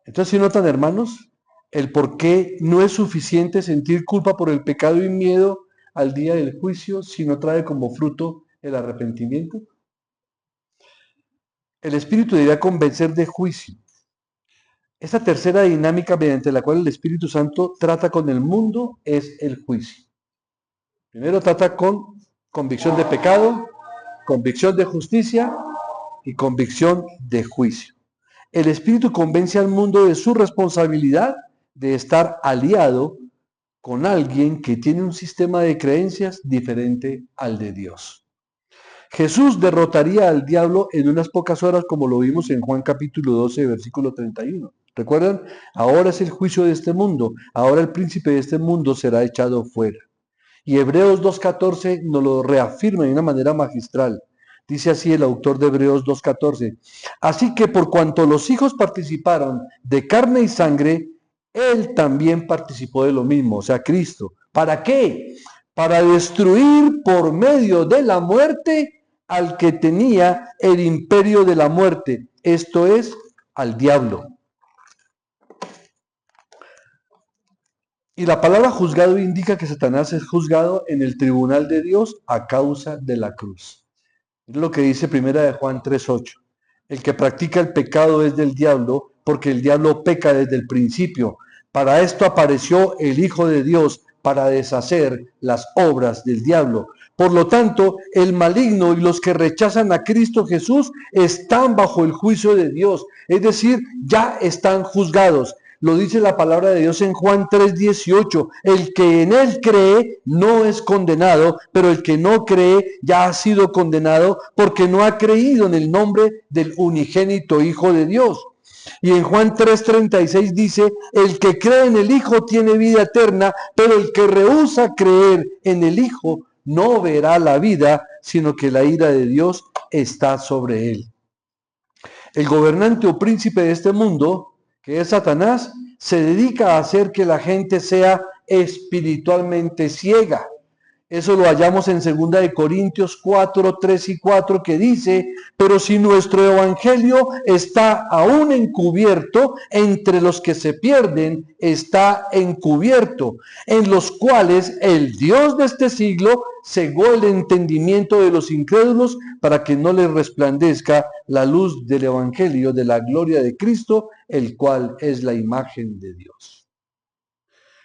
entonces, ¿sí notan, hermanos, el por qué no es suficiente sentir culpa por el pecado y miedo al día del juicio si no trae como fruto el arrepentimiento? El Espíritu debería convencer de juicio. Esta tercera dinámica mediante la cual el Espíritu Santo trata con el mundo es el juicio. Primero trata con convicción de pecado, convicción de justicia y convicción de juicio. El Espíritu convence al mundo de su responsabilidad de estar aliado con alguien que tiene un sistema de creencias diferente al de Dios. Jesús derrotaría al diablo en unas pocas horas, como lo vimos en Juan capítulo 12, versículo 31. ¿Recuerdan? Ahora es el juicio de este mundo, ahora el príncipe de este mundo será echado fuera. Y Hebreos 2.14 nos lo reafirma de una manera magistral. Dice así el autor de Hebreos 2.14. Así que por cuanto los hijos participaron de carne y sangre, él también participó de lo mismo, o sea, Cristo. ¿Para qué? Para destruir por medio de la muerte al que tenía el imperio de la muerte, esto es, al diablo. Y la palabra juzgado indica que Satanás es juzgado en el tribunal de Dios a causa de la cruz. Es lo que dice 1 Juan 3:8. El que practica el pecado es del diablo, porque el diablo peca desde el principio. Para esto apareció el Hijo de Dios, para deshacer las obras del diablo. Por lo tanto, el maligno y los que rechazan a Cristo Jesús están bajo el juicio de Dios, es decir, ya están juzgados. Lo dice la palabra de Dios en Juan 3:18. El que en él cree no es condenado, pero el que no cree ya ha sido condenado porque no ha creído en el nombre del unigénito Hijo de Dios. Y en Juan 3:36 dice, el que cree en el Hijo tiene vida eterna, pero el que rehúsa creer en el Hijo no verá la vida, sino que la ira de Dios está sobre él. El gobernante o príncipe de este mundo, que es Satanás, se dedica a hacer que la gente sea espiritualmente ciega. Eso lo hallamos en 2 de Corintios 4, 3 y 4, que dice, pero si nuestro evangelio está aún encubierto, entre los que se pierden está encubierto, en los cuales el Dios de este siglo cegó el entendimiento de los incrédulos para que no les resplandezca la luz del evangelio de la gloria de Cristo, el cual es la imagen de Dios.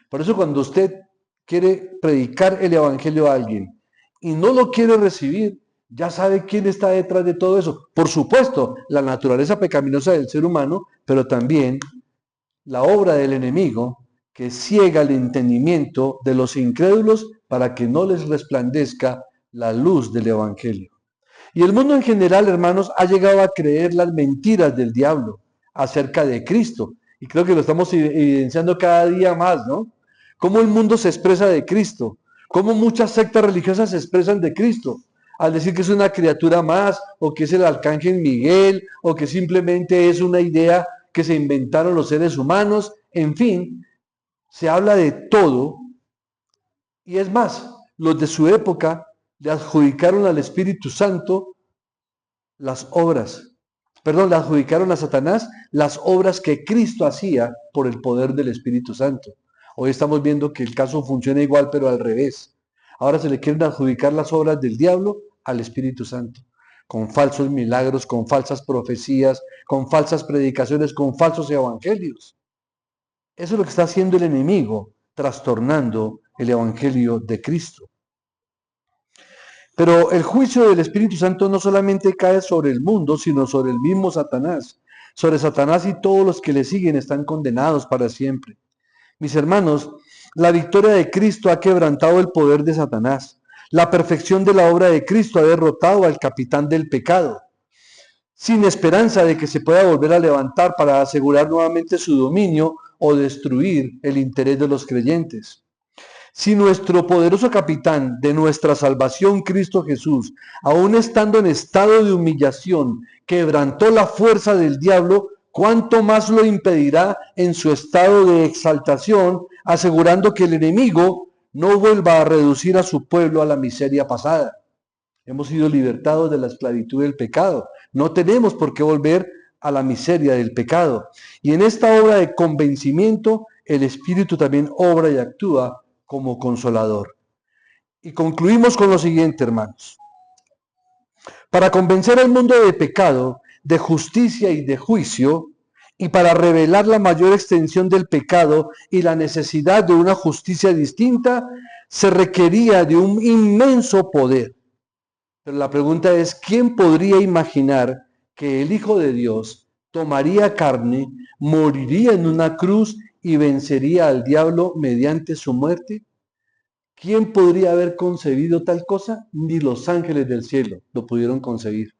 Por eso cuando usted quiere predicar el evangelio a alguien y no lo quiere recibir, ya sabe quién está detrás de todo eso. Por supuesto, la naturaleza pecaminosa del ser humano, pero también la obra del enemigo que ciega el entendimiento de los incrédulos para que no les resplandezca la luz del evangelio. Y el mundo en general, hermanos, ha llegado a creer las mentiras del diablo acerca de Cristo. Y creo que lo estamos evidenciando cada día más, ¿no? Cómo el mundo se expresa de Cristo, cómo muchas sectas religiosas se expresan de Cristo, al decir que es una criatura más, o que es el arcángel Miguel, o que simplemente es una idea que se inventaron los seres humanos. En fin, se habla de todo. Y es más, los de su época le adjudicaron al Espíritu Santo las obras, le adjudicaron a Satanás las obras que Cristo hacía por el poder del Espíritu Santo. Hoy estamos viendo que el caso funciona igual, pero al revés. Ahora se le quieren adjudicar las obras del diablo al Espíritu Santo, con falsos milagros, con falsas profecías, con falsas predicaciones, con falsos evangelios. Eso es lo que está haciendo el enemigo, trastornando el evangelio de Cristo. Pero el juicio del Espíritu Santo no solamente cae sobre el mundo, sino sobre el mismo Satanás. Sobre Satanás y todos los que le siguen están condenados para siempre. Mis hermanos, la victoria de Cristo ha quebrantado el poder de Satanás. La perfección de la obra de Cristo ha derrotado al capitán del pecado, sin esperanza de que se pueda volver a levantar para asegurar nuevamente su dominio o destruir el interés de los creyentes. Si nuestro poderoso capitán de nuestra salvación, Cristo Jesús, aún estando en estado de humillación, quebrantó la fuerza del diablo, ¿cuánto más lo impedirá en su estado de exaltación, asegurando que el enemigo no vuelva a reducir a su pueblo a la miseria pasada? Hemos sido libertados de la esclavitud del pecado. No tenemos por qué volver a la miseria del pecado. Y en esta obra de convencimiento, el Espíritu también obra y actúa como consolador. Y concluimos con lo siguiente, hermanos. Para convencer al mundo de pecado, de justicia y de juicio, y para revelar la mayor extensión del pecado y la necesidad de una justicia distinta, se requería de un inmenso poder. Pero la pregunta es, ¿quién podría imaginar que el Hijo de Dios tomaría carne, moriría en una cruz y vencería al diablo mediante su muerte? ¿Quién podría haber concebido tal cosa? Ni los ángeles del cielo lo pudieron concebir.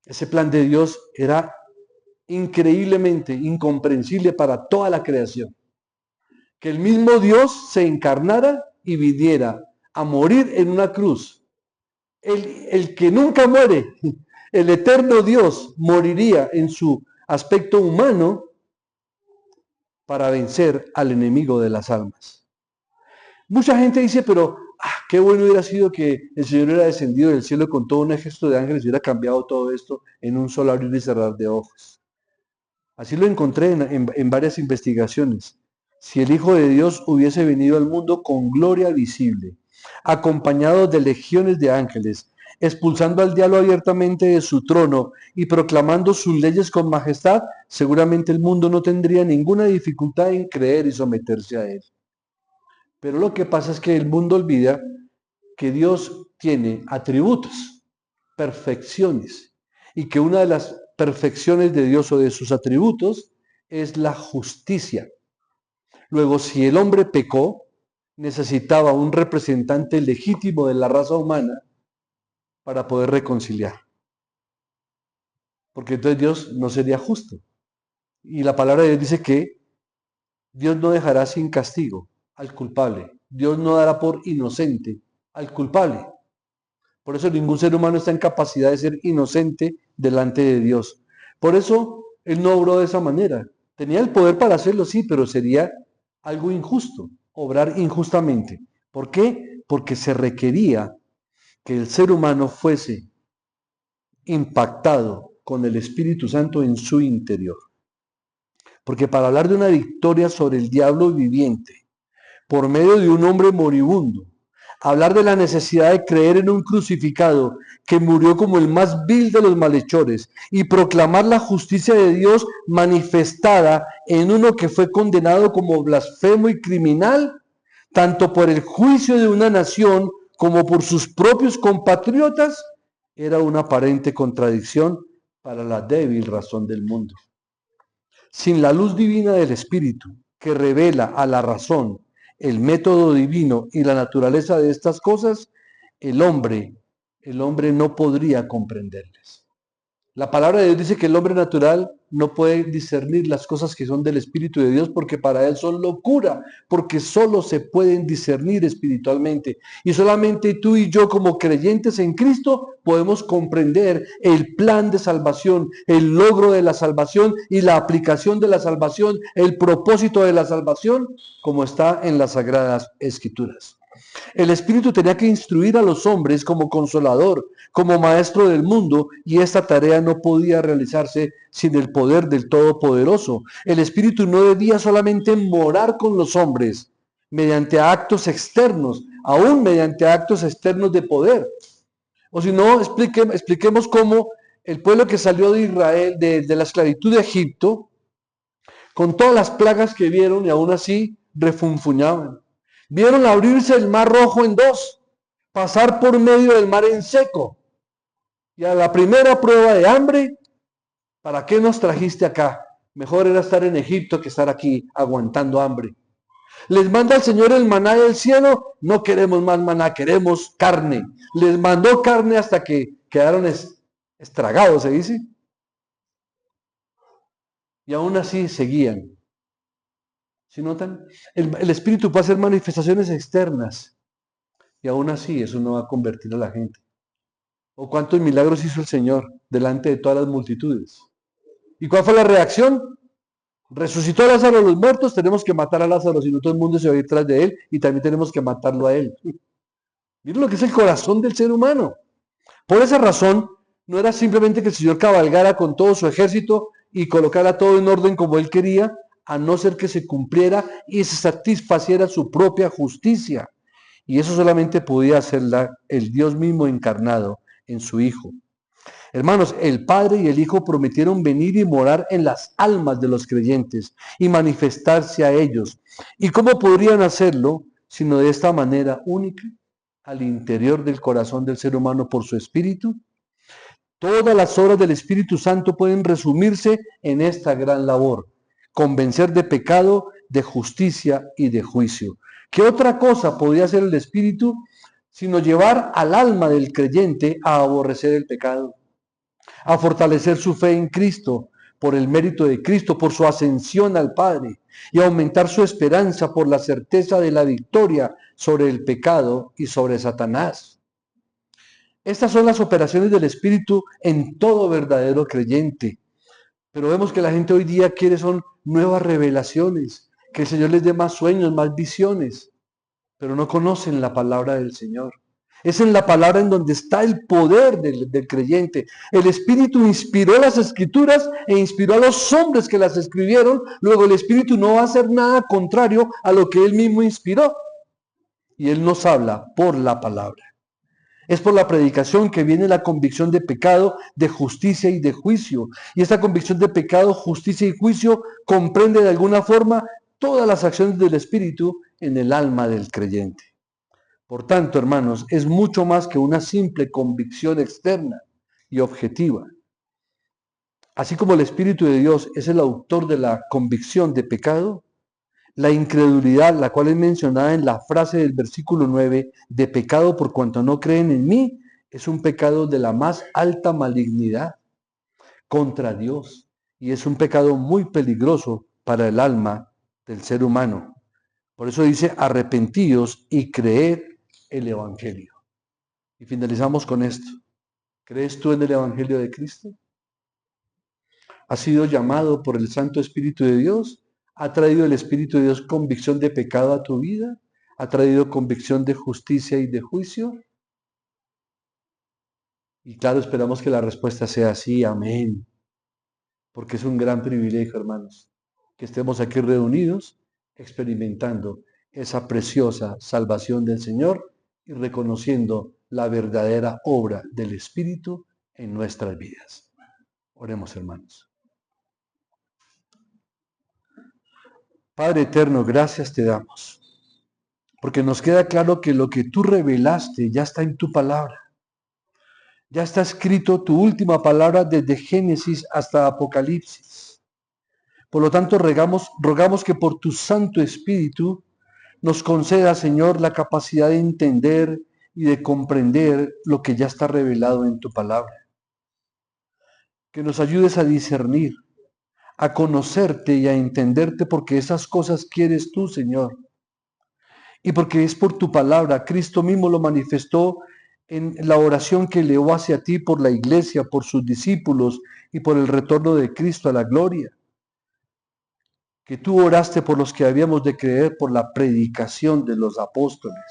Ese plan de Dios era increíblemente incomprensible para toda la creación. Que el mismo Dios se encarnara y viniera a morir en una cruz. El que nunca muere, el eterno Dios, moriría en su aspecto humano para vencer al enemigo de las almas. Mucha gente dice, pero qué bueno hubiera sido que el Señor hubiera descendido del cielo con todo un ejército de ángeles y hubiera cambiado todo esto en un solo abrir y cerrar de ojos. Así lo encontré en varias investigaciones. Si el Hijo de Dios hubiese venido al mundo con gloria visible, acompañado de legiones de ángeles, expulsando al diablo abiertamente de su trono y proclamando sus leyes con majestad, seguramente el mundo no tendría ninguna dificultad en creer y someterse a él. Pero lo que pasa es que el mundo olvida que Dios tiene atributos, perfecciones, y que una de las perfecciones de Dios o de sus atributos es la justicia. Luego, si el hombre pecó, necesitaba un representante legítimo de la raza humana para poder reconciliar. Porque entonces Dios no sería justo. Y la palabra de Dios dice que Dios no dejará sin castigo al culpable. Dios no dará por inocente al culpable. Por eso ningún ser humano está en capacidad de ser inocente delante de Dios. Por eso Él no obró de esa manera. Tenía el poder para hacerlo, sí, pero sería algo injusto, obrar injustamente. ¿Por qué? Porque se requería que el ser humano fuese impactado con el Espíritu Santo en su interior. Porque para hablar de una victoria sobre el diablo viviente, por medio de un hombre moribundo, hablar de la necesidad de creer en un crucificado que murió como el más vil de los malhechores y proclamar la justicia de Dios manifestada en uno que fue condenado como blasfemo y criminal, tanto por el juicio de una nación como por sus propios compatriotas, era una aparente contradicción para la débil razón del mundo. Sin la luz divina del Espíritu, que revela a la razón el método divino y la naturaleza de estas cosas, el hombre no podría comprenderles. La palabra de Dios dice que el hombre natural no puede discernir las cosas que son del Espíritu de Dios porque para él son locura, porque solo se pueden discernir espiritualmente. Y solamente tú y yo como creyentes en Cristo podemos comprender el plan de salvación, el logro de la salvación y la aplicación de la salvación, el propósito de la salvación, como está en las Sagradas Escrituras. El Espíritu tenía que instruir a los hombres como consolador, como maestro del mundo, y esta tarea no podía realizarse sin el poder del Todopoderoso. El Espíritu no debía solamente morar con los hombres mediante actos externos, aún mediante actos externos de poder. O si no, expliquemos cómo el pueblo que salió de Israel, de la esclavitud de Egipto, con todas las plagas que vieron y aún así refunfuñaban. Vieron abrirse el mar Rojo en dos, pasar por medio del mar en seco. Y a la primera prueba de hambre, ¿para qué nos trajiste acá? Mejor era estar en Egipto que estar aquí aguantando hambre. Les manda el Señor el maná del cielo, no queremos más maná, queremos carne. Les mandó carne hasta que quedaron estragados, se dice. Y aún así seguían. ¿Sí notan? El Espíritu puede hacer manifestaciones externas y aún así eso no va a convertir a la gente. ¿O cuántos milagros hizo el Señor delante de todas las multitudes? ¿Y cuál fue la reacción? Resucitó a Lázaro de los muertos, tenemos que matar a Lázaro, si no todo el mundo se va a ir tras de él y también tenemos que matarlo a él. Miren lo que es el corazón del ser humano. Por esa razón, no era simplemente que el Señor cabalgara con todo su ejército y colocara todo en orden como él quería, a no ser que se cumpliera y se satisfaciera su propia justicia. Y eso solamente podía hacerla el Dios mismo encarnado en su Hijo. Hermanos, el Padre y el Hijo prometieron venir y morar en las almas de los creyentes y manifestarse a ellos. ¿Y cómo podrían hacerlo sino de esta manera única, al interior del corazón del ser humano por su Espíritu? Todas las obras del Espíritu Santo pueden resumirse en esta gran labor: convencer de pecado, de justicia y de juicio. ¿Qué otra cosa podía hacer el Espíritu sino llevar al alma del creyente a aborrecer el pecado, a fortalecer su fe en Cristo por el mérito de Cristo, por su ascensión al Padre, y aumentar su esperanza por la certeza de la victoria sobre el pecado y sobre Satanás? Estas son las operaciones del Espíritu en todo verdadero creyente. Pero vemos que la gente hoy día quiere son nuevas revelaciones, que el Señor les dé más sueños, más visiones, pero no conocen la palabra del Señor. Es en la palabra en donde está el poder del creyente. El Espíritu inspiró las Escrituras e inspiró a los hombres que las escribieron. Luego el Espíritu no va a hacer nada contrario a lo que Él mismo inspiró. Y Él nos habla por la palabra. Es por la predicación que viene la convicción de pecado, de justicia y de juicio. Y esta convicción de pecado, justicia y juicio comprende de alguna forma todas las acciones del Espíritu en el alma del creyente. Por tanto, hermanos, es mucho más que una simple convicción externa y objetiva. Así como el Espíritu de Dios es el autor de la convicción de pecado, la incredulidad, la cual es mencionada en la frase del versículo 9, de pecado por cuanto no creen en mí, es un pecado de la más alta malignidad contra Dios y es un pecado muy peligroso para el alma del ser humano. Por eso dice, arrepentíos y creed el Evangelio. Y finalizamos con esto. ¿Crees tú en el Evangelio de Cristo? ¿Has sido llamado por el Santo Espíritu de Dios? ¿Ha traído el Espíritu de Dios convicción de pecado a tu vida? ¿Ha traído convicción de justicia y de juicio? Y claro, esperamos que la respuesta sea sí, amén. Porque es un gran privilegio, hermanos, que estemos aquí reunidos experimentando esa preciosa salvación del Señor y reconociendo la verdadera obra del Espíritu en nuestras vidas. Oremos, hermanos. Padre eterno, gracias te damos, porque nos queda claro que lo que tú revelaste ya está en tu palabra. Ya está escrito tu última palabra desde Génesis hasta Apocalipsis. Por lo tanto, rogamos que por tu Santo Espíritu nos conceda, Señor, la capacidad de entender y de comprender lo que ya está revelado en tu palabra. Que nos ayudes a discernir, a conocerte y a entenderte, porque esas cosas quieres tú, Señor. Y porque es por tu palabra, Cristo mismo lo manifestó en la oración que elevó hacia ti por la iglesia, por sus discípulos y por el retorno de Cristo a la gloria. Que tú oraste por los que habíamos de creer por la predicación de los apóstoles.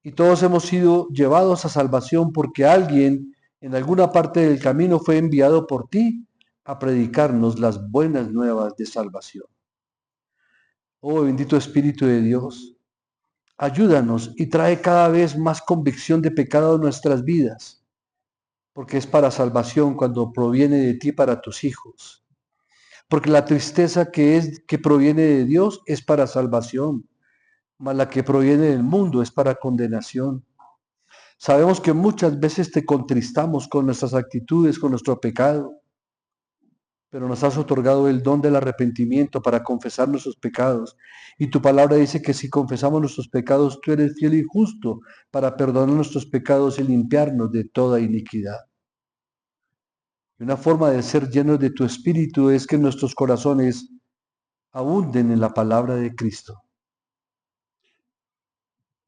Y todos hemos sido llevados a salvación porque alguien en alguna parte del camino fue enviado por ti a predicarnos las buenas nuevas de salvación. Oh bendito Espíritu de Dios, ayúdanos y trae cada vez más convicción de pecado en nuestras vidas, porque es para salvación cuando proviene de ti para tus hijos. Porque la tristeza que proviene de Dios es para salvación, mas la que proviene del mundo es para condenación. Sabemos que muchas veces te contristamos con nuestras actitudes, con nuestro pecado, pero nos has otorgado el don del arrepentimiento para confesar nuestros pecados. Y tu palabra dice que si confesamos nuestros pecados, tú eres fiel y justo para perdonar nuestros pecados y limpiarnos de toda iniquidad. Y una forma de ser llenos de tu Espíritu es que nuestros corazones abunden en la palabra de Cristo.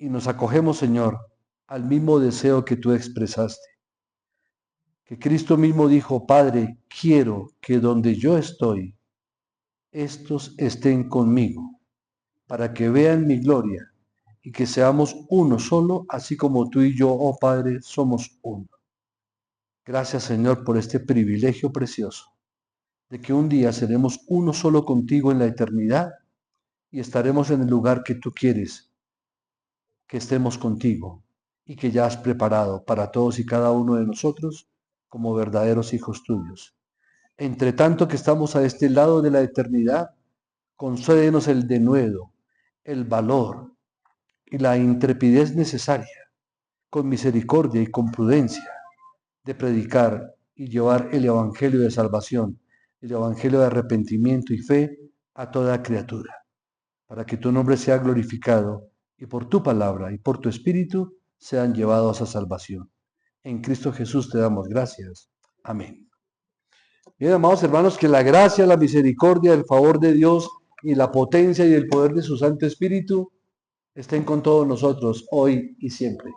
Y nos acogemos, Señor, al mismo deseo que tú expresaste. Que Cristo mismo dijo, Padre, quiero que donde yo estoy, estos estén conmigo, para que vean mi gloria y que seamos uno solo, así como tú y yo, oh Padre, somos uno. Gracias, Señor, por este privilegio precioso de que un día seremos uno solo contigo en la eternidad y estaremos en el lugar que tú quieres que estemos contigo y que ya has preparado para todos y cada uno de nosotros como verdaderos hijos tuyos. Entre tanto que estamos a este lado de la eternidad, concédenos el denuedo, el valor y la intrepidez necesaria, con misericordia y con prudencia, de predicar y llevar el Evangelio de salvación, el Evangelio de arrepentimiento y fe a toda criatura, para que tu nombre sea glorificado y por tu palabra y por tu Espíritu sean llevados a salvación. En Cristo Jesús te damos gracias. Amén. Bien, amados hermanos, que la gracia, la misericordia, el favor de Dios y la potencia y el poder de su Santo Espíritu estén con todos nosotros hoy y siempre.